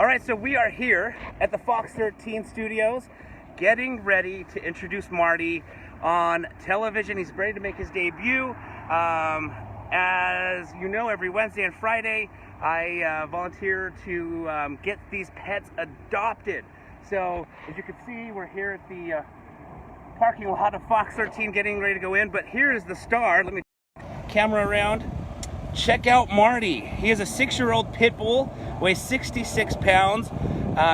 All right, so we are here at the Fox13 studios getting ready to introduce Marty on television. He's ready to make his debut. As you know, every Wednesday and Friday, I volunteer to get these pets adopted. So as you can see, we're here at the parking lot of Fox13 getting ready to go in. But here is the star. Let me camera around. Check out Marty. He is a 6-year-old pit bull, weighs 66 pounds.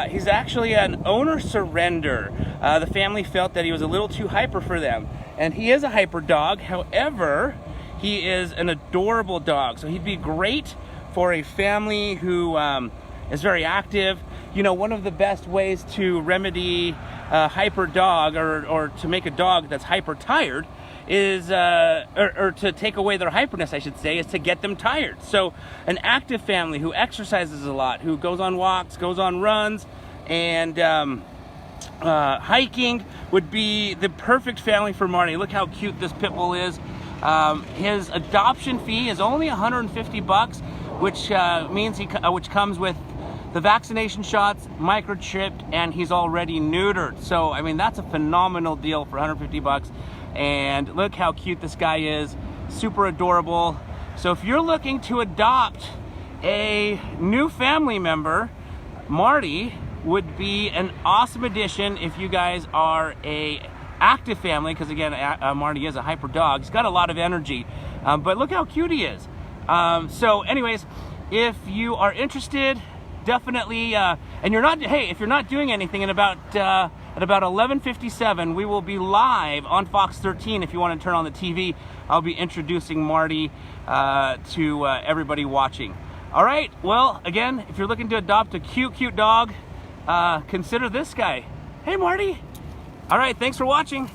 He's actually an owner surrender. The family felt that he was a little too hyper for them. And he is a hyper dog. However, he is an adorable dog. So he'd be great for a family who is very active. You know, one of the best ways to remedy a hyper dog or to make a dog that's hyper tired is, or to take away their hyperness, I should say, is to get them tired. So an active family who exercises a lot, who goes on walks, goes on runs, and hiking would be the perfect family for Marty. Look how cute this pit bull is. His adoption fee is only $150, which means which comes with the vaccination shots, microchipped, and he's already neutered. So I mean, that's a phenomenal deal for $150. And look how cute this guy is, super adorable. So if you're looking to adopt a new family member, Marty would be an awesome addition if you guys are a active family, because again, Marty is a hyper dog. He's got a lot of energy, but look how cute he is. So anyways, if you are interested, definitely, and you're not, hey, if you're not doing anything at about 11:57, we will be live on Fox13. If you want to turn on the TV, I'll be introducing Marty to everybody watching. All right, well, again, if you're looking to adopt a cute dog, consider this guy. Hey, Marty. All right, thanks for watching.